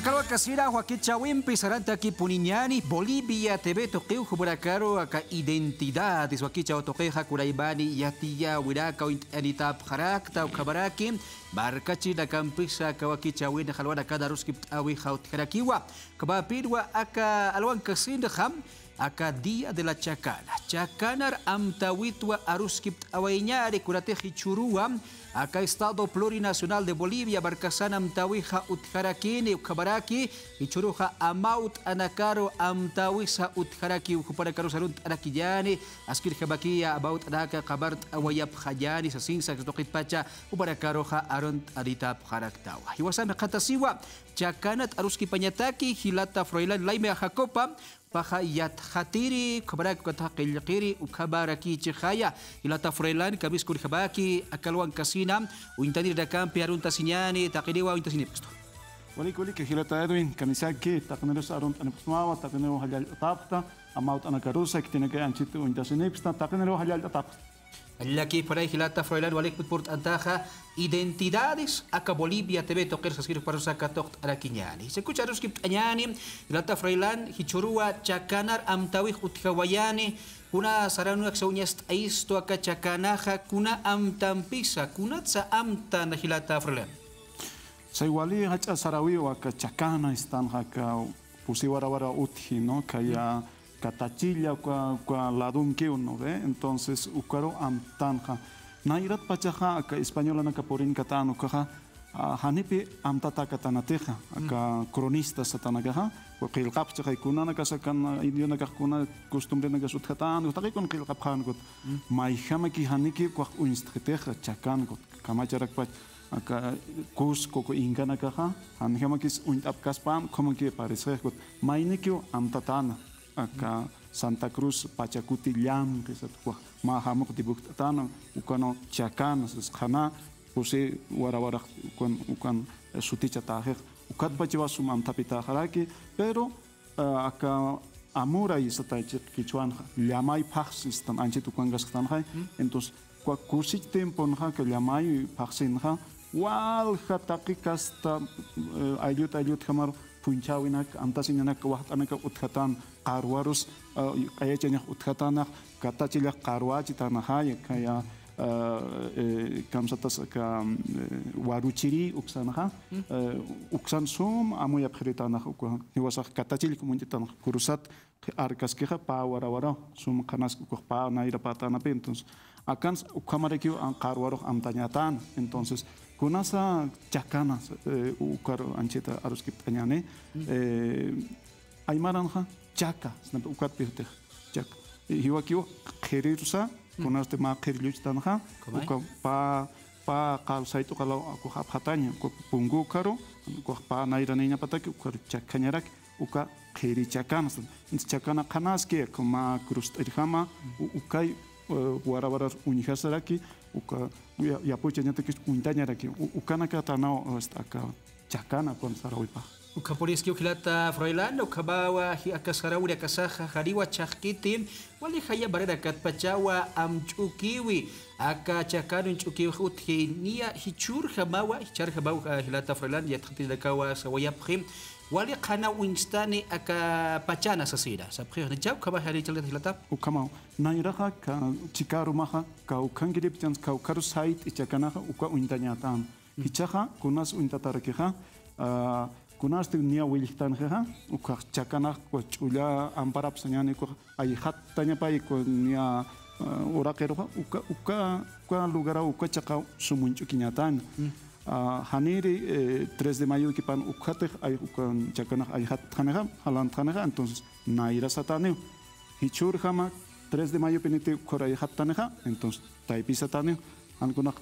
Acá casira Joaquín Chawin Pisaranta aquí Puniñani, Bolivia TV toqueu juburacaro acá identidades Joaquín Chau toqueja Curaibani Yatia Wiraka Anitap Harakta Kabaraki Barcachi la campisa Kawaki Chawin Halwana cada ruski awi haut Harakiwa Kabapirwa acá alwan casin ham acá Día de la Chacana. Chacanar amtawitwa aruskip awaiñare curate hichurua acá Estado Plurinacional de Bolivia barcasana amtawija utjarakini ukabaraki hichuruja amaut anakaro amtawisa utjaraki ukaparakaru salunt arakiyani askir jabakia about anaka kabart awayap hajani sasinsa kitokit pacha uparakaroja aront aditap haraktawa. Hiwasan katasiwa chakanat aruski panyataki hilata froilan laime jacopa paha yat hatiri kabarak kata qilqiri ukabaraki chihaya ilata froilan kabis kur habaki akalwan kasina uintani da campi arunta sinyani taqiliwa uintasini pasto وليك هيلتا ادوين كنيساكي تقنرس ارونت انا بسماوا تقنرو حلال طابتا اماوت انا كروسا كتنكا انشيت وانتاسينيبستا تقنرو حلال طابتا Aquí por ahí Gilata Froilán Walek Port Antaja identidades acá Bolivia TV toquer saskir para saca toct araquiñani. Se escucha ruski añani Gilata Froilán Hichurua Chacanar Amtawi Utkawayani kuna saranu aksauñas aisto acá Chacanaja kuna amtampisa kuna tsa amtan Gilata Froilán. Se igualí hacha sarawi o acá Chacana están acá pusiwara uthi no kaya Catachilla qua ladun que uno ve entonces ukaro amtanja nairat pachaja acá española na caporin catano caja hanipi amtata catanateja acá cronista satanagaja porque el capcha kuna na casa kan idioma kuna costumbre na gasut catano está con el capjan got mai hamaki haniki qua unstreteja chakan got kamacharak pach acá cus coco ingana caja han hamakis un apkaspan como que parece got mai nikio amtatana acá Santa Cruz Pachacuti Llam que se tuvo mahamok di buktano ukano Chacana khana puse warawara ukan suticha taher ukat pachiwa sumam tapita haraki pero acá amura y sataich kichuan llamai paxistan anchit ukangas tan hay entonces kwa kursich tempo nha que llamai paxin ha wal hataki kasta ayut hamar punchawinak antasinak wahtanak utkatan qarwarus qayachanya utkatanak katachilak qarwachi tanahay kaya kamsatas ka waruchiri uksanaha uksan sum amoya khritanaha niwasak katachil kumuntitan kurusat arkaskiha pa warawara sum khanas ku pa naira patana pentos akan ukamareki an qarwaro amtanyatan entonces kunasa chacana ukaro ancheta aruskip añane aymaranja chaca snap ukat pirte chak hiwakio kherirusa kunaste ma kheriluchtanja uka pa qal saito kalau aku hatanya ko pungu karo ko pa naira niña pataki ukar chakkanyarak uka kheri chacana chacana kanaske kuma krust irhama ukai warawara unihasaraki uka ya pocha nyata que untañaraki ukana katanao acá chacana con sarawipa uka poliski ukilata froilan ukabawa hi akasarauri akasaja hariwa chakiti wali haya barera katpachawa amchukiwi aka chakanu chukiwi uthi nia hichur hamawa hichar habawa hilata froilan ya tkhti dakawa sawayapkhim wali khana winstani aka pachana sasira sabkhir najab khaba hari chalata hilata ukama nairaha ka chikaru maha ka ukangirip chans ka ukaru site ichakana uka uintanyatan hichaha kunas uintatarkeha kunas te nia wilihtan ha uka chakana ko chula amparap sanyane ko ay hattanya pai ko nia urakero uka lugara uka chaka sumunchu kinyatan Haniri 3 de mayo que pan ukhateh ay ukan chakana ay hat khanaha halan khanaha entonces naira satane hichur khama 3 de mayo penite koray hat tanaha entonces taipi satane ankuna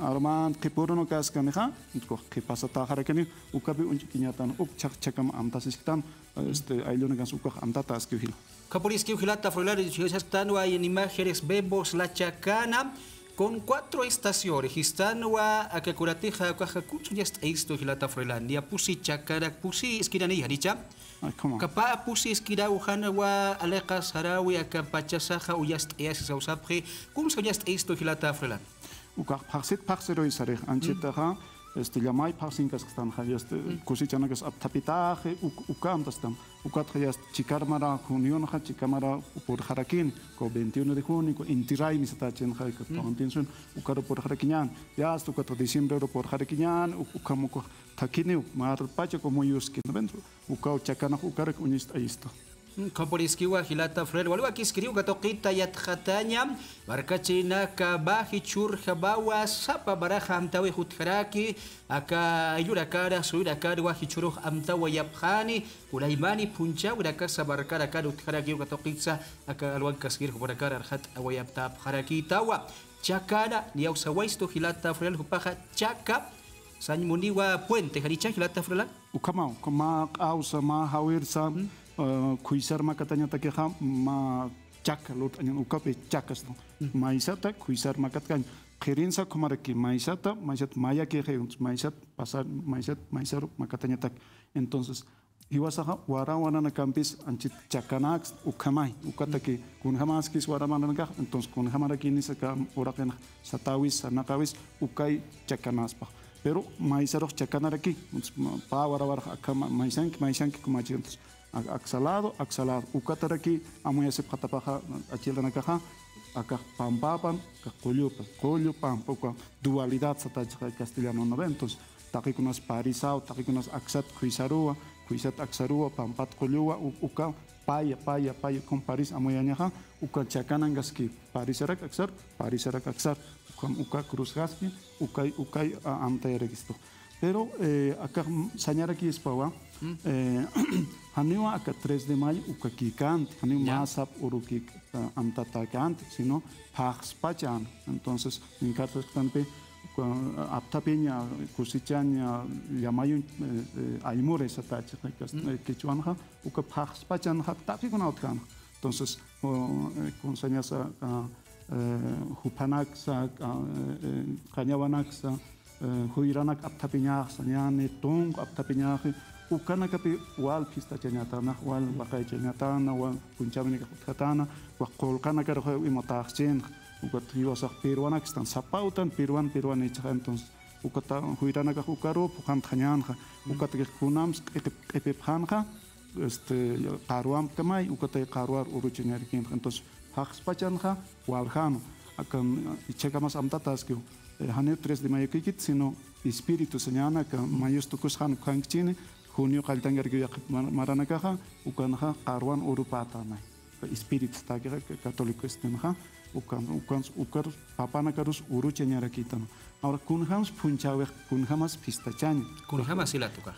arman khipurno kas kanaha ko khipasata harakani ukabi unchikinyatan uk chakam amtasistan este ayluna gas ukah amtatas kihil Capolis Hilata Froilar y Chestan wa en imágenes vemos la chacana con 4 estaciones, Histanwa, Akakurateja, Kajakuchu, ya está esto, Gilata Froilandia, Pusi Chakara, Pusi Esquirani, Haricha, Capa, Pusi Esquira, Uhanawa, Aleca, Sarawi, Akapachasaja, Uyast, Eas, Sausapre, ¿cómo se llama esto, Gilata Froilan? Uka, Parsit, Parsero y Sare, Anchetaja, llamay pasinkas que están ya cosechando que es aptapitaje ucam están ucat ya chicarmara junio no chicarmara por jaraquín con 21 de junio con intiray ni está chen hay que intención ucaro por jaraquiñán ya hasta 4 de diciembre por jaraquiñán ucamo ko takini mar pacho como yus que no dentro ucao chacana ucar unista esto Komporiskiwa hilata fred walwa kiskriu katokita yat khatanya barkachina ka bahi chur khabawa sapa baraha amtawi khutharaki aka ayura kara suira kara wa hichuru amtawa yapkhani ulaimani puncha uraka sabarkara kara utharaki katokitsa aka alwan kaskir khabarakara khat awayapta kharaki tawa chakana niau sawaisto hilata fred hupaha chaka sanmuniwa puente haricha hilata fred ukamau kama ausa ma hawirsa kuisar makatanya takeha ma chaka lot anyan ukape chakas no maisata kuisar makatkan kherinsa kumaraki maisata maya que maisat pasar maisar makatanya tak entonces iwasaha warawana na campis anchit chakanax ukamai ukatake kun hamas kis waramana ka entonces kun hamaraki ni saka oraken satawis sanakawis ukai chakanaspa pero maisaro chakanaraki pa warawar akama maisan kumachi entonces axalado ukataraki amuya se patapaja achila nakaja acá pampapan collo pampa dualidad sata castellano no entonces taquikunas parisao taquikunas axat kuisat axarua pampat collua uka paya con paris amuya nyaja uka chakanangaski parisarak axar uka cruzgaski ukai amta registo pero acá señora aquí es pawa haniwa acá 3 de mayo uka kikant haniwa masap uruki amtatakant sino pachan entonces en cartas tampe aptapeña kusichaña llamayo aymure satacha que chuanja uka pachan tapi con outkan entonces con señas hupanaksa kanyawanaksa huiranak aptapiñaj sañane tong aptapiñaj ukana kapi wal pista chañatana wal bakay chañatana wal punchamini katana wa kolkana karo imotaxchen ukatriwasak peruanak stan sapautan peruan icha entonces ukata huiranak ukaro pukan thañanja ukata kunams epepanja qaruam kamay ukata qaruar uruchiñarkin entonces haqspachanja waljano akan ichekamas amtatas que haneo 3 de mayo kikit sino espíritu señana que mayos tukus han kangchini junio kaltangar que maranakaja ukanaja qarwan urupata nay espíritu tagira católico estenja ukar papana karus urucheñara kitan ahora kunhams punchawe kunhamas pistachaña kunhamas ilatuka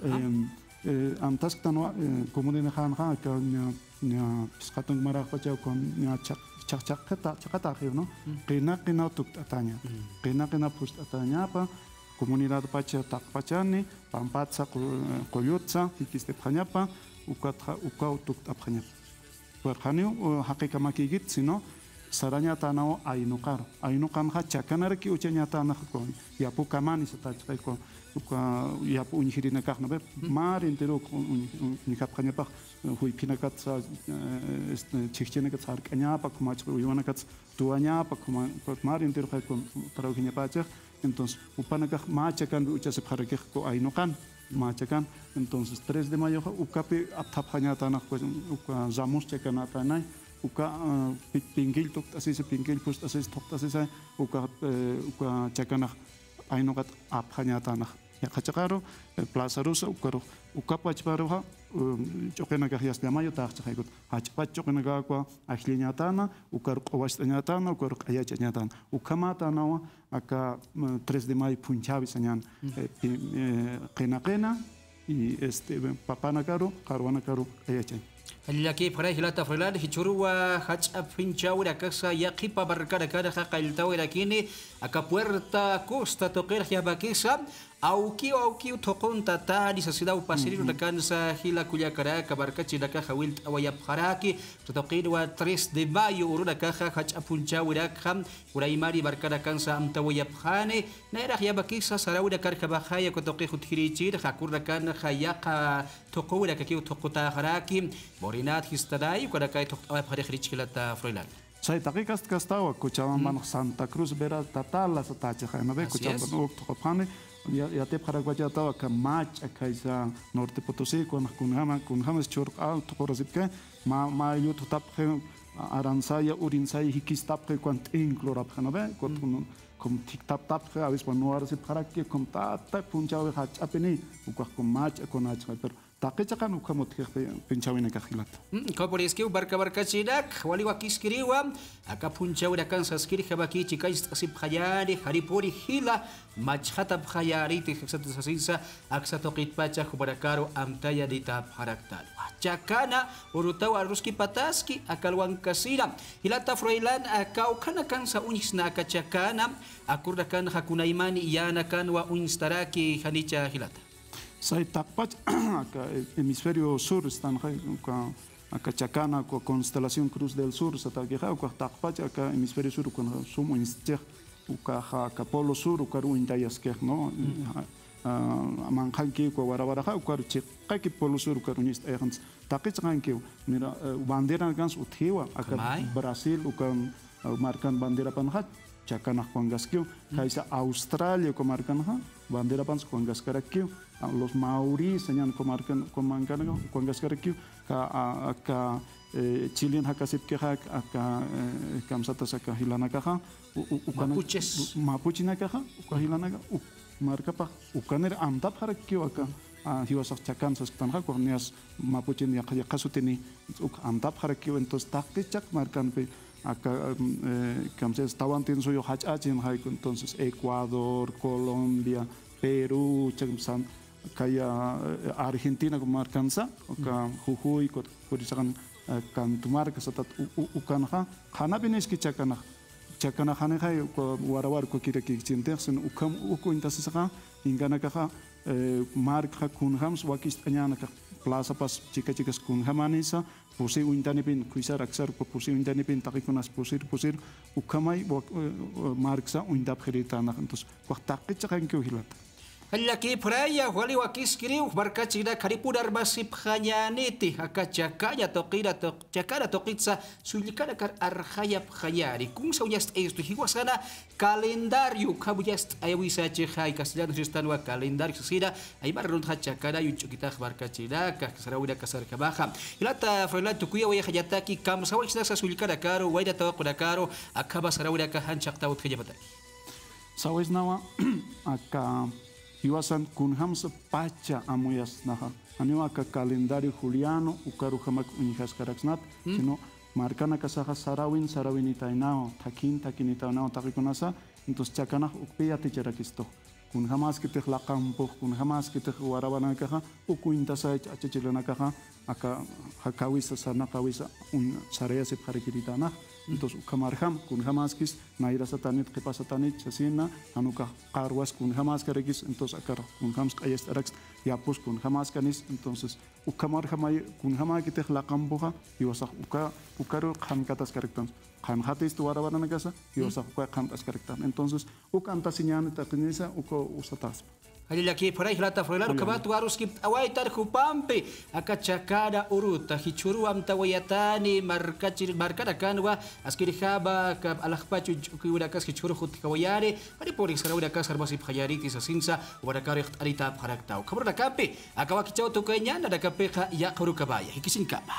antas tanwa comunidad hanja que nya pisqatun maraq pacha con nya chakata no qina tuktatanya qina pust atanya pa comunidad pacha takpachani pampatsa qoyotsa ikiste phanyapa ukau tuktapanya por hanio haqiqa makigit sino saranya tanao ainuqan ha chakanarki uchanya tanah ko yapu kamani satachqay ko yapu unhirina kahna be mar entero unikapkhanya pa hui pinakat sa chichena kat sarkanya pa kumach uyona kat tuanya pa kuma mar entero khay ko tarawhinya pacha entonces upanakah machakan uchase pharake ko ainuqan machakan entonces 3 de mayo ukapi apthapkhanya tanah ko uka zamus chakana tanai uka pingil tok asise pingil pust asise tok asise uka chakana ainuqat apkhanya tanah ya khachaqaro plaza rusa uka pachparoha choqena ka hias damayo taqchaqaykut hachpach choqena ka kwa ajliñatana ukar qowasñatana ukar qayachañatana ukamatana aka 3 de mayo punchabi sañan qena y papana caro caruana caro qayachay Laki para hilata frelar hichurua hach pinchaura casa yaqipa barcara cara qailtawira kini aka puerta costa toqer hiabakisa auki toqonta tani sociedad upasiriru nakansa hila kuyakara kabarkachi naka hawil awayap haraki toqir wa 3 de mayo uruna kaha hach punchaura kham uraimari barcara kansa amtawayap khane naira hiabakisa sarawira karka bahaya ko toqi huthirichir hakurna kan khayaqa toqura kakiu toqota haraki Morinat histadai kada kai tok awap hari khirich kilata froilan Chaytaqi kastawa Cochabamba Santa Cruz Vera Tatala Satacha no ve Cochabamba Topane ya te para Guayatawa ka match akaisa Norte Potosí con Kunhama Churk Alto Corosipke ma yut tap Aransaya Urinsaya Hikistap quant inclorap Hanabe com tic tap tap a veces por no arse para que com tata punchao hach apeni com match con hach pero taqichakan ukamot pinchawina kahilat ko por es que barca chidak wali wakiskiriwa aka punchawina kan saskiri habaki chikais asip khayari haripuri hila machhata khayari tiksat sasinsa aksa toqit pacha khubarakaro amtaya dita haraktal chakana urutawa ruski pataski akalwan kasira hilata froilan akau kana kan sa unisna akachakana akurdakan hakunaimani yana kan wa unistaraki hanicha hilata Sai takpach acá hemisferio sur están acá Chacana con constelación Cruz del Sur hasta que acá takpach acá hemisferio sur con sumo instech acá polo sur acá uintayasque no manjanki ko warabaraja acá chiqaki polo sur acá unist erns taqichqanki mira bandera gans uthiwa acá Brasil acá marcan bandera panhat Chacana con gasquio kaisa Australia con marcan bandera pans con gascarakio los maoris señan comarcan con gascarakio ka Chilean hakasip ke hak aka kamsata saka hilana kaha mapuchina kaha hilana marca pa ukaner amtap harakio aka hiwasak chakam sasktan ko nias mapuchin ya kasutini amtap harakio entonces takichak marcan pe acá estaban teniendo suyo hachin entonces Ecuador, Colombia, Perú, kaya Argentina como marcanza, acá Jujuy, Corizagan, Cantumar, que satat ukanja, Hanabinis que chacana Haneja, Warawar, Kokiraki, Chintersen, Ukam, Uku Intasaka, Inganakaha, Marca Kunhams, Wakist Anyanaka, Plaza Pas, Chicas Kunhamanisa, Pusi Wintanipin, Kuisar Axar, Pusi Wintanipin, Takikunas Pusir, Ukamai, Marxa, Windap Heritana, entonces, Waktakichakan Kuhilat. Laki praya wali wakiskiriw barkachida karipudar basip khanyaniti akachakaya toqira chakara toqitsa sulikara kar arhayap khayari kung sawyast esto hiwasana calendario kabuyast ayawisa chekhay castellano sistanwa calendario sira ay barrun hachakara yuchukita barkachida kasarawida kasar kabaja ilata froila tukuya waya hayataki kam sawyasta sulikara karo wayda tawaqura karo akaba sarawida ka hanchaqta utkayabata sawis nawa aka Iwasan kunhams pacha amuyas naha. Aniwa ka calendario juliano ukaru hamak unijas karaksnat. Sino marcana kasaha sarawin itainao takin itainao takikunasa. Entonces chakana ukpia ticharakisto. Kun hamas kitih lakampo kun hamas kitih warabana kaha ukuintasa achachilana kaha aka hakawisa sana kawisa un saraya se parikiritana. Entonces ukamarham kun hamas kis naira satanit qipa satanit chasina anuka qarwas kun hamas karekis entonces akar kun hams qayas arax yapus kun hamas kanis entonces ukamarhamay kun hama kitih laqambuha yuwasaq ukaro khamkatas karektan khamhatis tu warabana kasa yuwasaq uka khamtas karektan entonces ukanta siñana taqinisa uko usatas Halilaki por ahí lata froilaro kabatu arus kip awaitar kupampe akachakada uruta hichuru amtawayatani markada kanwa askiri haba kab alahpachu kiurakas hichuru khut kawayare ari por isarawida kas arbasi phayariti sasinsa warakari arita pharaktau khabar kape akawa kichau to kanya nada kape ya khuru kabaya hikisin kama